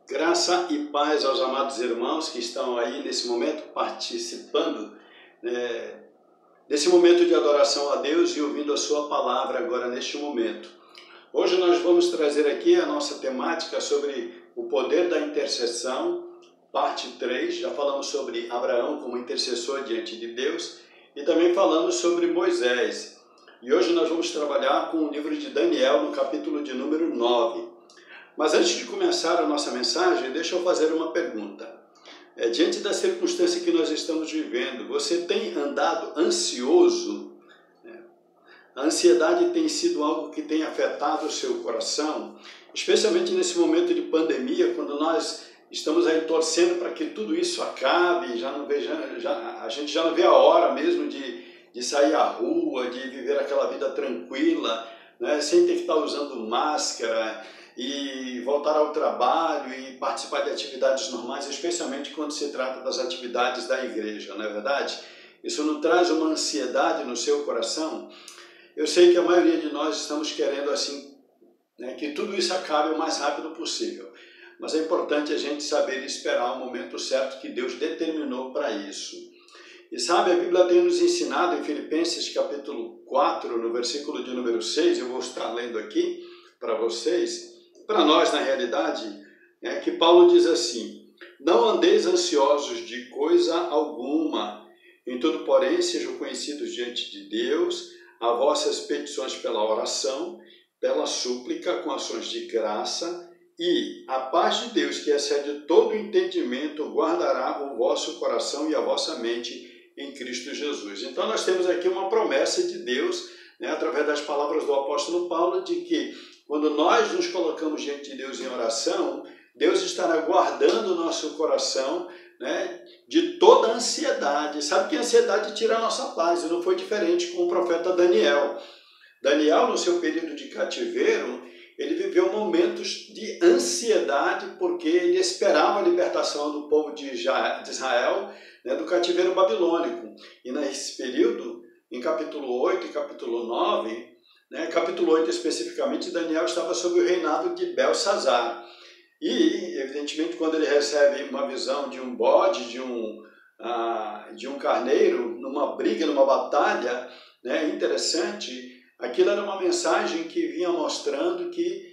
Graça e paz aos amados irmãos que estão aí nesse momento participando desse momento de adoração a Deus e ouvindo a sua palavra agora neste momento. Hoje nós vamos trazer aqui a nossa temática sobre o poder da intercessão, parte 3. Já falamos sobre Abraão como intercessor diante de Deus e também falamos sobre Moisés. E hoje nós vamos trabalhar com o livro de Daniel no capítulo de número 9. Mas antes de começar a nossa mensagem, deixa eu fazer uma pergunta. Diante da circunstância que nós estamos vivendo, você tem andado ansioso? A ansiedade tem sido algo que tem afetado o seu coração, especialmente nesse momento de pandemia, quando nós estamos aí torcendo para que tudo isso acabe, a gente já não vê a hora mesmo de sair à rua, de viver aquela vida tranquila, né, sem ter que estar usando máscara, e voltar ao trabalho e participar de atividades normais, especialmente quando se trata das atividades da igreja, não é verdade? Isso não traz uma ansiedade no seu coração? Eu sei que a maioria de nós estamos querendo assim, que tudo isso acabe o mais rápido possível, mas é importante a gente saber esperar o momento certo que Deus determinou para isso. E sabe, a Bíblia tem nos ensinado em Filipenses capítulo 4, no versículo de número 6, eu vou estar lendo aqui para vocês, para nós, na realidade, que Paulo diz assim: não andeis ansiosos de coisa alguma, em tudo, porém, sejam conhecidos diante de Deus as vossas petições pela oração, pela súplica, com ações de graça, e a paz de Deus, que excede todo entendimento, guardará o vosso coração e a vossa mente em Cristo Jesus. Então, nós temos aqui uma promessa de Deus, através das palavras do apóstolo Paulo, de que quando nós nos colocamos diante de Deus em oração, Deus estará guardando o nosso coração, de toda a ansiedade. Sabe que a ansiedade tira a nossa paz, e não foi diferente com o profeta Daniel. Daniel, no seu período de cativeiro, ele viveu momentos de ansiedade, porque ele esperava a libertação do povo de Israel, do cativeiro babilônico. E nesse período, em capítulo 8 e capítulo 9, capítulo 8 especificamente, Daniel estava sob o reinado de Belsazar. E, evidentemente, quando ele recebe uma visão de um bode, de um carneiro, numa briga, numa batalha, interessante, aquilo era uma mensagem que vinha mostrando que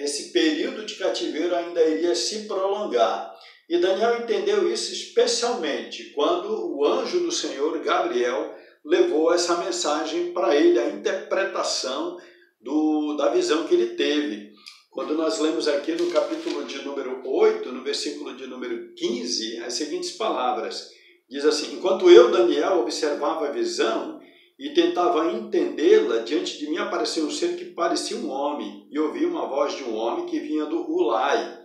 esse período de cativeiro ainda iria se prolongar. E Daniel entendeu isso especialmente quando o anjo do Senhor, Gabriel, levou essa mensagem para ele, a interpretação da visão que ele teve. Quando nós lemos aqui no capítulo de número 8, no versículo de número 15, as seguintes palavras. Diz assim: enquanto eu, Daniel, observava a visão e tentava entendê-la, diante de mim apareceu um ser que parecia um homem, e ouvi uma voz de um homem que vinha do Ulai.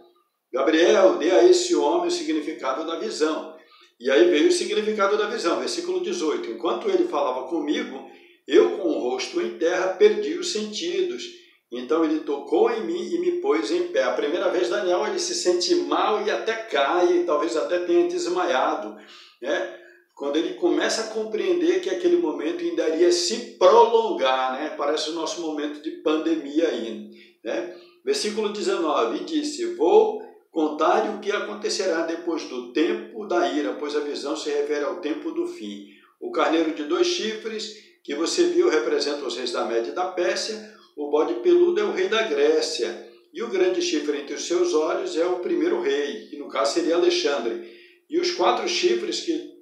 Gabriel, dê a esse homem o significado da visão. E aí veio o significado da visão, versículo 18. Enquanto ele falava comigo, eu com o rosto em terra perdi os sentidos. Então ele tocou em mim e me pôs em pé. A primeira vez, Daniel, ele se sente mal e até cai, talvez até tenha desmaiado. Quando ele começa a compreender que aquele momento ainda iria se prolongar, parece o nosso momento de pandemia ainda. Versículo 19, disse: vou contar-lhe o que acontecerá depois do tempo da ira, pois a visão se refere ao tempo do fim. O carneiro de 2 chifres que você viu representa os reis da Média e da Pérsia, o bode peludo é o rei da Grécia, e o grande chifre entre os seus olhos é o primeiro rei, que no caso seria Alexandre. E os 4 chifres que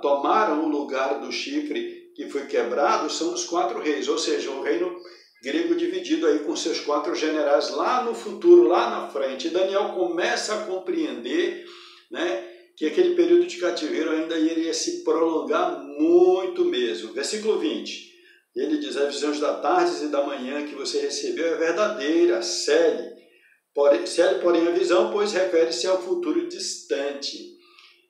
tomaram o lugar do chifre que foi quebrado são os 4 reis, ou seja, o reino grego dividido aí com seus 4 generais lá no futuro, lá na frente. E Daniel começa a compreender, que aquele período de cativeiro ainda iria se prolongar muito mesmo. Versículo 20, ele diz: as visões da tarde e da manhã que você recebeu é verdadeira, cele, porém a visão, pois refere-se ao futuro distante.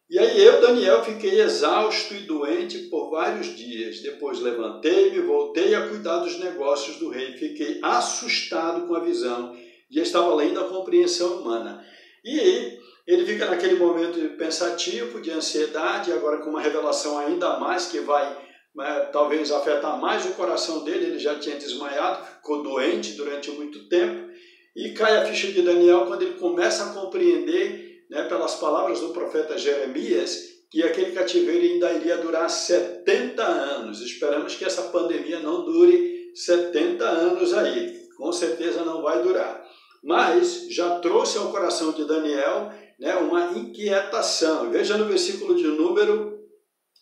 E aí eu, Daniel, fiquei exausto e doente por vários dias. Depois levantei-me, voltei a cuidar dos negócios do rei. Fiquei assustado com a visão e estava além da compreensão humana. E aí ele fica naquele momento pensativo, de ansiedade, agora com uma revelação ainda mais que vai talvez afetar mais o coração dele. Ele já tinha desmaiado, ficou doente durante muito tempo. E cai a ficha de Daniel quando ele começa a compreender, né, pelas palavras do profeta Jeremias, que aquele cativeiro ainda iria durar 70 anos. Esperamos que essa pandemia não dure 70 anos aí, com certeza não vai durar. Mas já trouxe ao coração de Daniel, né, uma inquietação. Veja no versículo de número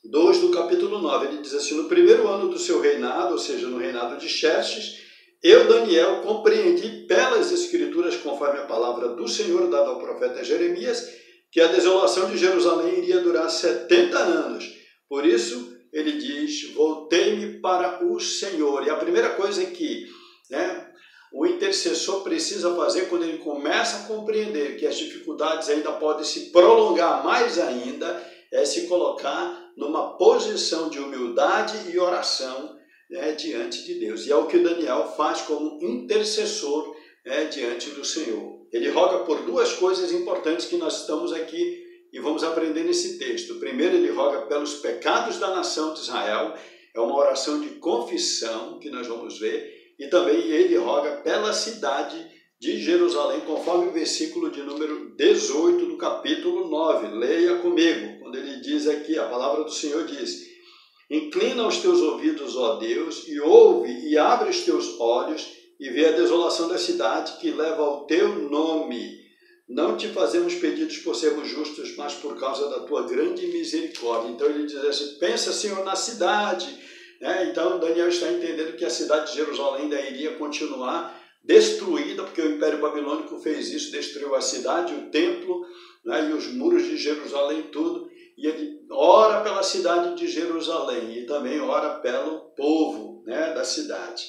2 do capítulo 9, ele diz assim: no primeiro ano do seu reinado, ou seja, no reinado de Xerxes, eu, Daniel, compreendi pelas Escrituras, conforme a palavra do Senhor dada ao profeta Jeremias, que a desolação de Jerusalém iria durar 70 anos. Por isso, ele diz: voltei-me para o Senhor. E a primeira coisa que, né, o intercessor precisa fazer quando ele começa a compreender que as dificuldades ainda podem se prolongar mais ainda, é se colocar numa posição de humildade e oração, né, diante de Deus. E é o que Daniel faz como intercessor, né, diante do Senhor. Ele roga por duas coisas importantes que nós estamos aqui e vamos aprender nesse texto. Primeiro, ele roga pelos pecados da nação de Israel. É uma oração de confissão que nós vamos ver. E também ele roga pela cidade de Jerusalém, conforme o versículo de número 18 do capítulo 9. Leia comigo, quando ele diz aqui, a palavra do Senhor diz: inclina os teus ouvidos, ó Deus, e ouve e abre os teus olhos e vê a desolação da cidade que leva ao teu nome. Não te fazemos pedidos por sermos justos, mas por causa da tua grande misericórdia. Então ele diz assim: pensa, Senhor, na cidade. Então Daniel está entendendo que a cidade de Jerusalém ainda iria continuar destruída, porque o Império Babilônico fez isso, destruiu a cidade, o templo, né, e os muros de Jerusalém, tudo. E ele ora pela cidade de Jerusalém e também ora pelo povo, né, da cidade.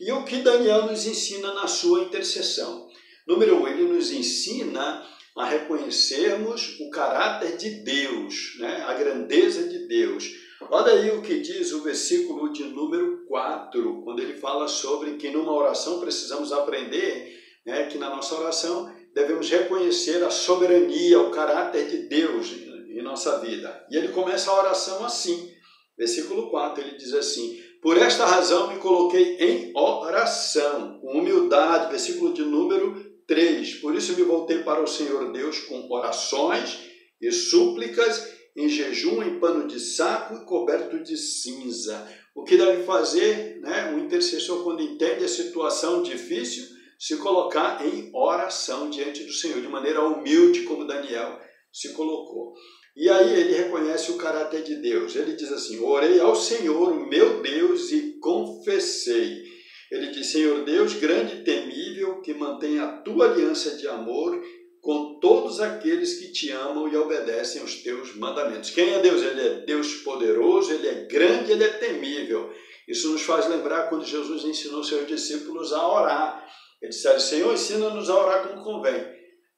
E o que Daniel nos ensina na sua intercessão? Número 1, ele nos ensina a reconhecermos o caráter de Deus, né, a grandeza de Deus. Olha aí o que diz o versículo de número 4, quando ele fala sobre que numa oração precisamos aprender, né, que na nossa oração devemos reconhecer a soberania, o caráter de Deus em nossa vida. E ele começa a oração assim, versículo 4, ele diz assim: por esta razão me coloquei em oração, com humildade, versículo de número 3, por isso me voltei para o Senhor Deus com orações e súplicas, em jejum, em pano de saco e coberto de cinza. O que deve fazer, né, um intercessor quando entende a situação difícil? Se colocar em oração diante do Senhor, de maneira humilde, como Daniel se colocou. E aí ele reconhece o caráter de Deus. Ele diz assim: orei ao Senhor, o meu Deus, e confessei. Ele diz: Senhor Deus, grande e temível, que mantém a tua aliança de amor com todos aqueles que te amam e obedecem aos teus mandamentos. Quem é Deus? Ele é Deus poderoso, ele é grande, ele é temível. Isso nos faz lembrar quando Jesus ensinou seus discípulos a orar. Ele disse: Senhor, ensina-nos a orar como convém.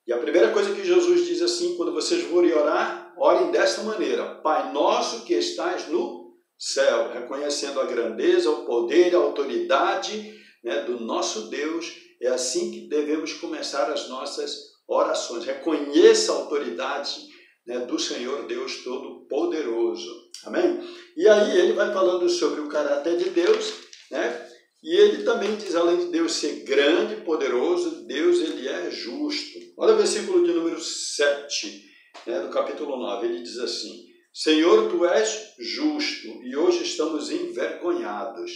E a primeira coisa que Jesus diz assim, quando vocês forem orar, orem desta maneira: Pai nosso que estás no céu, reconhecendo a grandeza, o poder, a autoridade, né, do nosso Deus. É assim que devemos começar as nossas orações. Reconheça a autoridade, né, do Senhor Deus Todo-Poderoso. Amém? E aí ele vai falando sobre o caráter de Deus, né? E ele também diz, além de Deus ser grande e poderoso, Deus ele é justo. Olha o versículo de número 7, né, do capítulo 9. Ele diz assim: Senhor, tu és justo e hoje estamos envergonhados.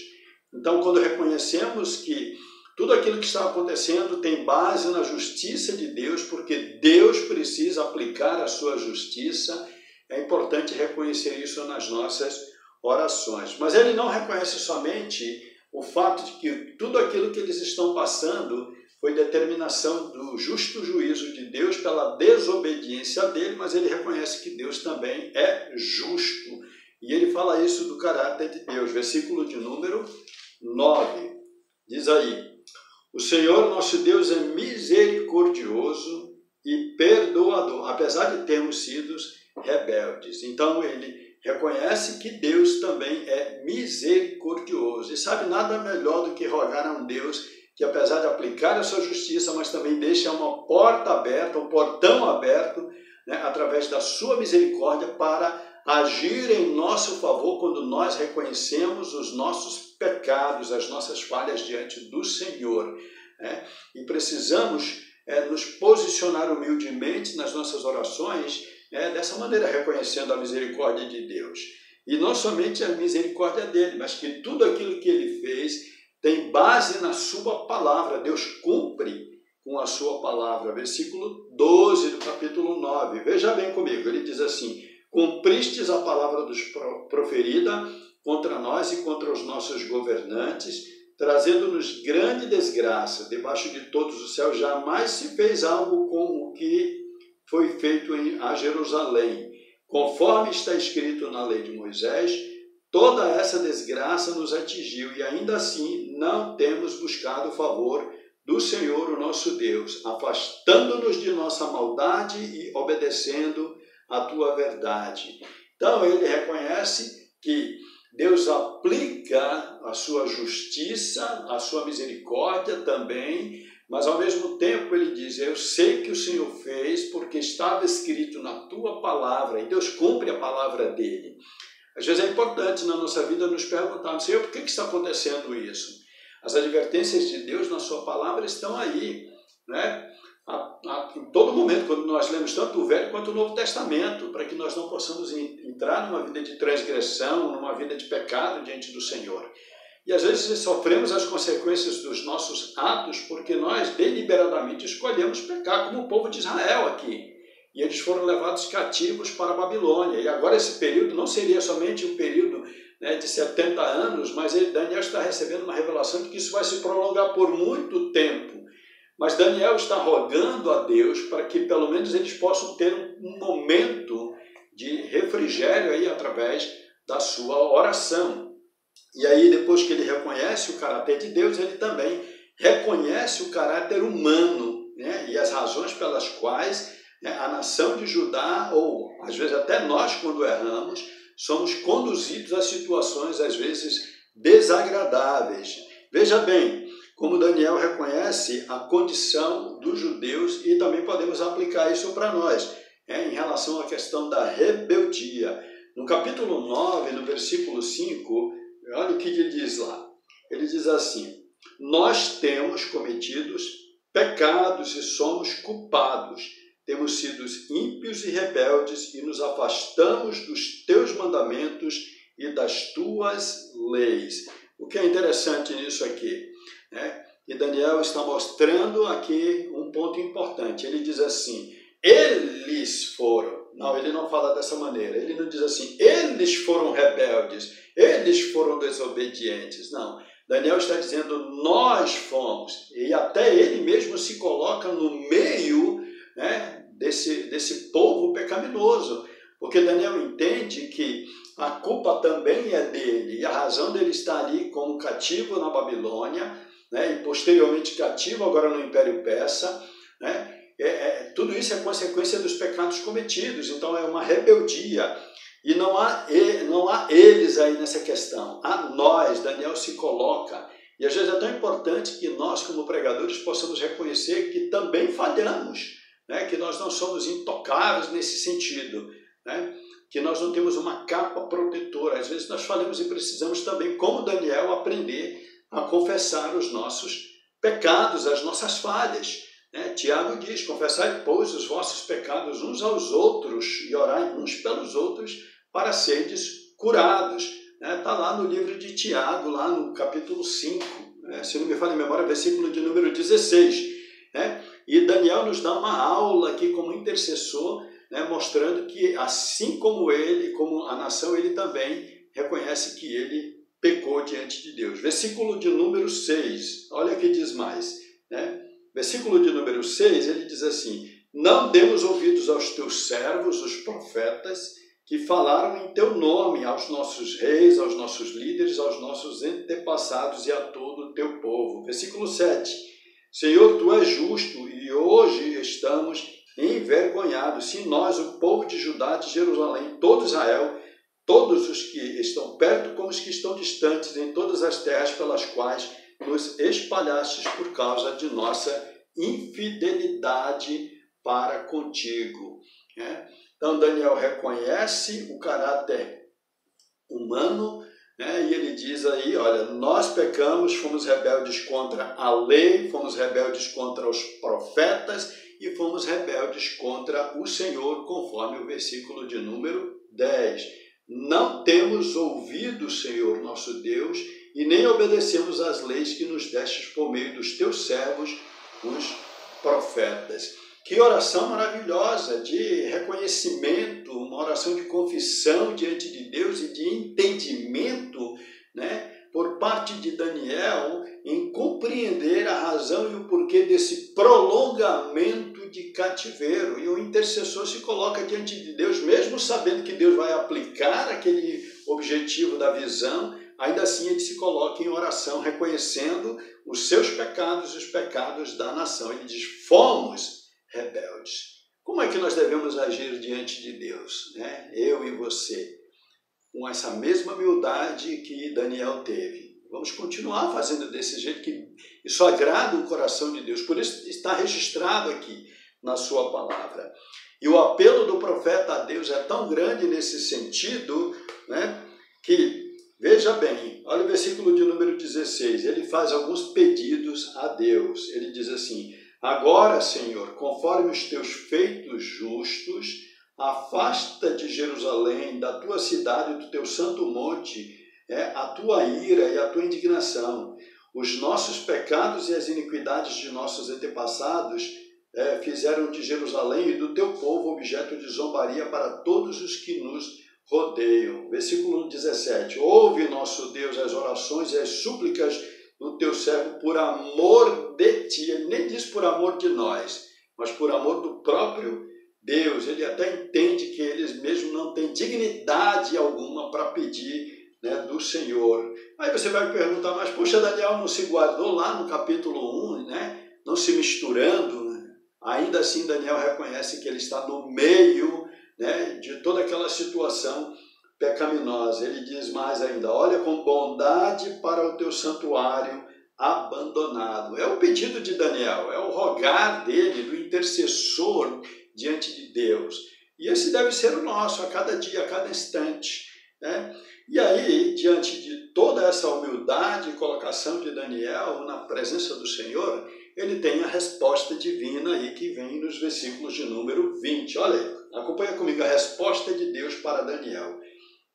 Então, quando reconhecemos que tudo aquilo que está acontecendo tem base na justiça de Deus, porque Deus precisa aplicar a sua justiça, é importante reconhecer isso nas nossas orações. Mas ele não reconhece somente o fato de que tudo aquilo que eles estão passando foi determinação do justo juízo de Deus pela desobediência dele, mas ele reconhece que Deus também é justo. E ele fala isso do caráter de Deus. Versículo de número 9. Diz aí: o Senhor nosso Deus é misericordioso e perdoador, apesar de termos sido rebeldes. Então ele reconhece que Deus também é misericordioso. E sabe, nada melhor do que rogar a um Deus que, apesar de aplicar a sua justiça, mas também deixa uma porta aberta, um portão aberto, né, através da sua misericórdia, para agir em nosso favor quando nós reconhecemos os nossos pecados, as nossas falhas diante do Senhor. né? E precisamos nos posicionar humildemente nas nossas orações, dessa maneira, reconhecendo a misericórdia de Deus. E não somente a misericórdia dele, mas que tudo aquilo que ele fez tem base na sua palavra. Deus cumpre com a sua palavra. Versículo 12 do capítulo 9. Veja bem comigo, ele diz assim: cumpristes a palavra dos proferida contra nós e contra os nossos governantes, trazendo-nos grande desgraça. Debaixo de todos os céus jamais se fez algo como o que foi feito a Jerusalém. Conforme está escrito na lei de Moisés, toda essa desgraça nos atingiu e ainda assim não temos buscado o favor do Senhor, o nosso Deus, afastando-nos de nossa maldade e obedecendo a tua verdade. Então ele reconhece que Deus aplica a sua justiça, a sua misericórdia também, mas ao mesmo tempo ele diz: eu sei que o Senhor fez porque estava escrito na tua palavra, e Deus cumpre a palavra dele. Às vezes é importante na nossa vida nos perguntarmos: Senhor, por que está acontecendo isso? As advertências de Deus na sua palavra estão aí, né? Em todo momento, quando nós lemos tanto o Velho quanto o Novo Testamento, para que nós não possamos entrar numa vida de transgressão, numa vida de pecado diante do Senhor. E às vezes sofremos as consequências dos nossos atos porque nós deliberadamente escolhemos pecar, como o povo de Israel aqui. E eles foram levados cativos para a Babilônia. E agora esse período não seria somente um período, né, de 70 anos, mas Daniel está recebendo uma revelação de que isso vai se prolongar por muito tempo. Mas Daniel está rogando a Deus para que pelo menos eles possam ter um momento de refrigério aí através da sua oração. E aí, depois que ele reconhece o caráter de Deus, ele também reconhece o caráter humano, né? E as razões pelas quais, né, a nação de Judá, ou às vezes até nós, quando erramos, somos conduzidos a situações, às vezes, desagradáveis. Veja bem, como Daniel reconhece a condição dos judeus, e também podemos aplicar isso para nós, em relação à questão da rebeldia. No capítulo 9, no versículo 5, olha o que ele diz lá. Ele diz assim: nós temos cometido pecados e somos culpados. Temos sido ímpios e rebeldes e nos afastamos dos teus mandamentos e das tuas leis. O que é interessante nisso aqui, né? E Daniel está mostrando aqui um ponto importante. Ele diz assim: eles foram. Não, ele não fala dessa maneira. Ele não diz assim: eles foram rebeldes, eles foram desobedientes. Não. Daniel está dizendo: nós fomos. E até ele mesmo se coloca no meio, né, desse povo pecaminoso. Porque Daniel entende que a culpa também é dele. E a razão dele estar ali como cativo na Babilônia, né, e posteriormente cativo agora no Império Persa, né, tudo isso é consequência dos pecados cometidos. Então é uma rebeldia. E não há eles aí nessa questão. A nós, Daniel se coloca. E às vezes é tão importante que nós, como pregadores, possamos reconhecer que também falhamos, né? Que nós não somos intocáveis nesse sentido, né? Que nós não temos uma capa protetora. Às vezes nós falhamos e precisamos também, como Daniel, aprender a confessar os nossos pecados, as nossas falhas. Tiago diz: confessai, pois, os vossos pecados uns aos outros e orai uns pelos outros para serdes curados. Está lá no livro de Tiago, lá no capítulo 5, se não me falha a memória, versículo de número 16. E Daniel nos dá uma aula aqui como intercessor, mostrando que assim como ele, como a nação, ele também reconhece que ele pecou diante de Deus. Versículo de número 6, olha o que diz mais, Versículo de número 6, ele diz assim: não demos ouvidos aos teus servos, os profetas, que falaram em teu nome aos nossos reis, aos nossos líderes, aos nossos antepassados e a todo o teu povo. Versículo 7, Senhor, tu és justo e hoje estamos envergonhados, se nós, o povo de Judá, de Jerusalém, todo Israel, todos os que estão perto como os que estão distantes, em todas as terras pelas quais nos espalhastes por causa de nossa infidelidade para contigo. Então Daniel reconhece o caráter humano, né? E ele diz aí, olha, nós pecamos, fomos rebeldes contra a lei, fomos rebeldes contra os profetas e fomos rebeldes contra o Senhor, conforme o versículo de número 10. Não temos ouvido o Senhor nosso Deus e nem obedecemos às leis que nos destes por meio dos teus servos, os profetas. Que oração maravilhosa de reconhecimento, uma oração de confissão diante de Deus e de entendimento, né, por parte de Daniel em compreender a razão e o porquê desse prolongamento de cativeiro. E o intercessor se coloca diante de Deus, mesmo sabendo que Deus vai aplicar aquele objetivo da visão, ainda assim ele se coloca em oração, reconhecendo os seus pecados e os pecados da nação. Ele diz, fomos rebeldes. Como é que nós devemos agir diante de Deus, né? Eu e você, com essa mesma humildade que Daniel teve. Vamos continuar fazendo desse jeito, que isso agrada o coração de Deus. Por isso está registrado aqui na sua palavra. E o apelo do profeta a Deus é tão grande nesse sentido, né, que, veja bem, olha o versículo de número 16, ele faz alguns pedidos a Deus. Ele diz assim, agora, Senhor, conforme os teus feitos justos, afasta de Jerusalém, da tua cidade e do teu santo monte, a tua ira e a tua indignação. Os nossos pecados e as iniquidades de nossos antepassados fizeram de Jerusalém e do teu povo objeto de zombaria para todos os que nos rodeiam. Versículo 17. Ouve, nosso Deus, as orações e as súplicas do teu servo por amor de ti. Ele nem diz por amor de nós, mas por amor do próprio Deus. Ele até entende que eles mesmos não têm dignidade alguma para pedir, né, do Senhor. Aí você vai perguntar, mas poxa, Daniel não se guardou lá no capítulo 1, né? Não se misturando, né? Ainda assim Daniel reconhece que ele está no meio, né, de toda aquela situação pecaminosa. Ele diz mais ainda, olha com bondade para o teu santuário abandonado. É o pedido de Daniel, é o rogar dele, do intercessor diante de Deus. E esse deve ser o nosso, a cada dia, a cada instante, né? E aí, diante de toda essa humildade e colocação de Daniel na presença do Senhor, ele tem a resposta divina aí que vem nos versículos de número 20. Olha aí, acompanha comigo a resposta de Deus para Daniel.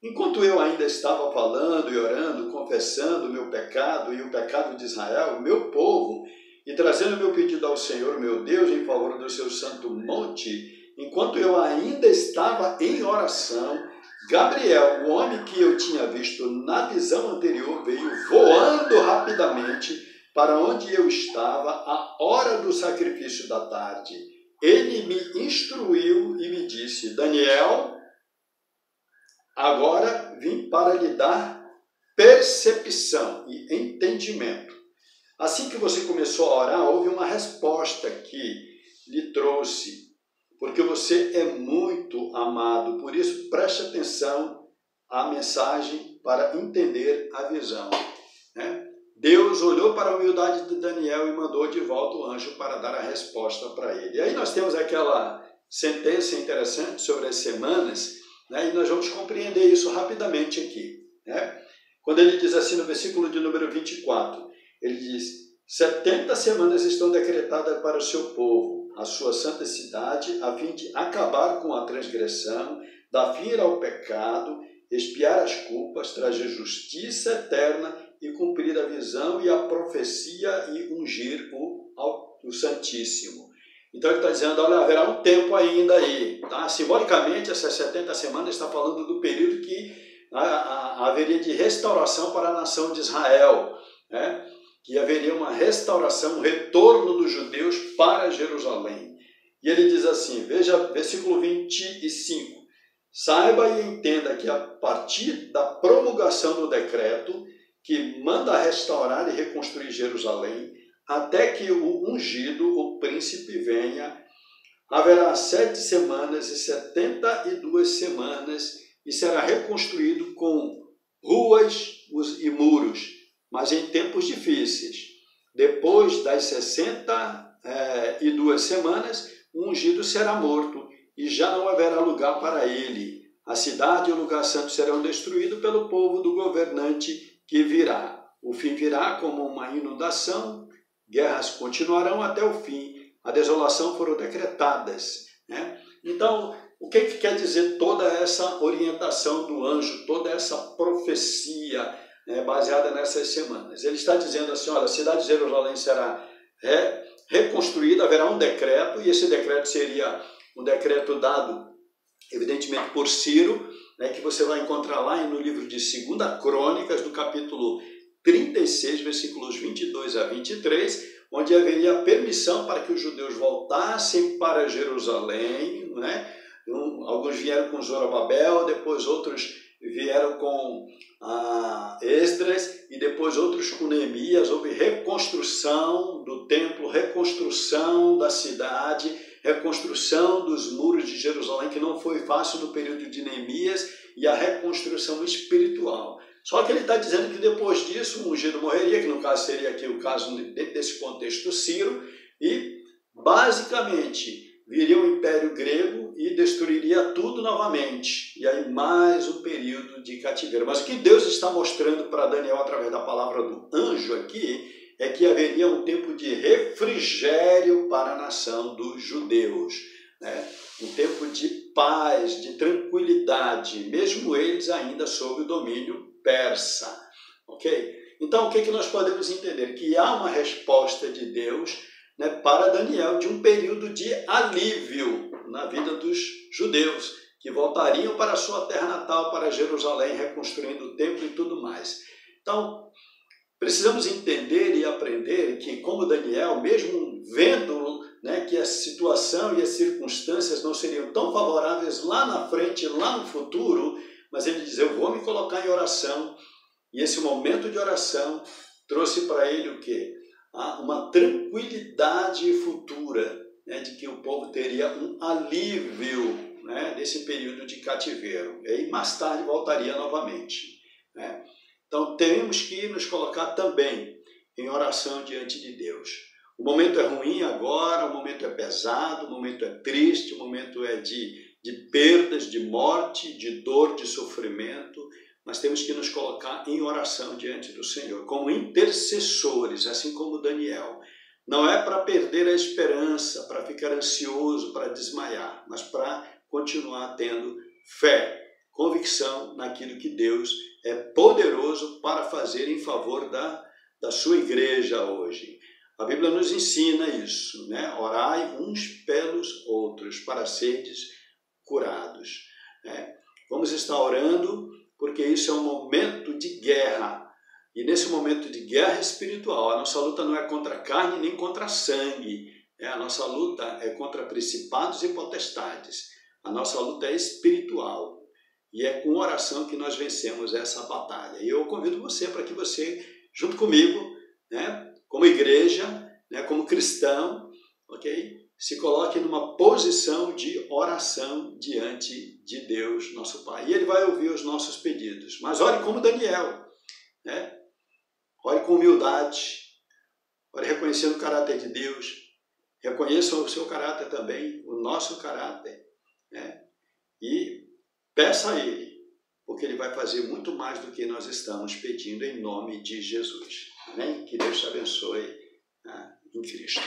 Enquanto eu ainda estava falando e orando, confessando o meu pecado e o pecado de Israel, meu povo, e trazendo meu pedido ao Senhor, meu Deus, em favor do seu santo monte, enquanto eu ainda estava em oração, Gabriel, o homem que eu tinha visto na visão anterior, veio voando rapidamente para onde eu estava à hora do sacrifício da tarde. Ele me instruiu e me disse, Daniel, agora vim para lhe dar percepção e entendimento. Assim que você começou a orar, houve uma resposta que lhe trouxe, porque você é muito amado. Por isso, preste atenção à mensagem para entender a visão, né? Deus olhou para a humildade de Daniel e mandou de volta o anjo para dar a resposta para ele. E aí nós temos aquela sentença interessante sobre as semanas, né? E nós vamos compreender isso rapidamente aqui, né? Quando ele diz assim no versículo de número 24, ele diz, 70 semanas estão decretadas para o seu povo, a sua santa cidade, a fim de acabar com a transgressão, dar fim ao pecado, expiar as culpas, trazer justiça eterna e cumprir a visão e a profecia e ungir o Santíssimo. Então ele está dizendo, olha, haverá um tempo ainda aí. Tá? Simbolicamente, essas 70 semanas está falando do período que haveria de restauração para a nação de Israel, né? Que haveria uma restauração, um retorno dos judeus para Jerusalém. E ele diz assim, veja, versículo 25, saiba e entenda que a partir da promulgação do decreto que manda restaurar e reconstruir Jerusalém, até que o ungido, o príncipe, venha, haverá 7 semanas e 72 semanas e será reconstruído com ruas e muros, mas em tempos difíceis. Depois das 62 semanas, o ungido será morto e já não haverá lugar para ele. A cidade e o lugar santo serão destruídos pelo povo do governante que virá. O fim virá como uma inundação, guerras continuarão até o fim, a desolação foram decretadas, né? Então, o que quer dizer toda essa orientação do anjo, toda essa profecia, né, baseada nessas semanas? Ele está dizendo assim, olha, a cidade de Jerusalém será reconstruída, haverá um decreto, e esse decreto seria um decreto dado, evidentemente, por Ciro, né, que você vai encontrar lá no livro de 2 Crônicas, do capítulo 36, versículos 22 a 23, onde haveria permissão para que os judeus voltassem para Jerusalém, né? Alguns vieram com Zorobabel, depois outros vieram com Esdras e depois outros com Neemias. Houve reconstrução do templo, reconstrução da cidade, reconstrução dos muros de Jerusalém, que não foi fácil no período de Neemias, e a reconstrução espiritual. Só que ele está dizendo que depois disso o ungido morreria, que no caso seria aqui o caso dentro desse contexto Ciro, e basicamente viria o Império Grego e destruiria tudo novamente. E aí mais um período de cativeiro. Mas o que Deus está mostrando para Daniel através da palavra do anjo aqui é que haveria um tempo de refrigério para a nação dos judeus, né? Um tempo de paz, de tranquilidade, mesmo eles ainda sob o domínio persa, ok? Então, o que nós podemos entender? Que há uma resposta de Deus, né, para Daniel de um período de alívio na vida dos judeus, que voltariam para a sua terra natal, para Jerusalém, reconstruindo o templo e tudo mais. Então, precisamos entender e aprender que, como Daniel, mesmo vendo, né, que a situação e as circunstâncias não seriam tão favoráveis lá na frente, lá no futuro, mas ele diz, eu vou me colocar em oração, e esse momento de oração trouxe para ele o quê? Uma tranquilidade futura, né, de que o povo teria um alívio, né, desse período de cativeiro, e aí mais tarde voltaria novamente, né? Então temos que nos colocar também em oração diante de Deus. O momento é ruim agora, o momento é pesado, o momento é triste, o momento é de perdas, de morte, de dor, de sofrimento, mas temos que nos colocar em oração diante do Senhor, como intercessores, assim como Daniel. Não é para perder a esperança, para ficar ansioso, para desmaiar, mas para continuar tendo fé, convicção naquilo que Deus é poderoso para fazer em favor da sua igreja hoje. A Bíblia nos ensina isso, né? Orai uns pelos outros para serdes curados, né? Vamos estar orando, porque isso é um momento de guerra. E nesse momento de guerra espiritual, a nossa luta não é contra a carne nem contra sangue. A nossa luta é contra principados e potestades. A nossa luta é espiritual. E é com oração que nós vencemos essa batalha. E eu convido você para que você, junto comigo, né, como igreja, né, como cristão, ok? Se coloque numa posição de oração diante de Deus, nosso Pai. E Ele vai ouvir os nossos pedidos. Mas ore como Daniel, né? Ore com humildade, ore reconhecendo o caráter de Deus, reconheça o seu caráter também, o nosso caráter, né? E peça a Ele, porque Ele vai fazer muito mais do que nós estamos pedindo em nome de Jesus. Amém? Que Deus te abençoe, né, em Cristo.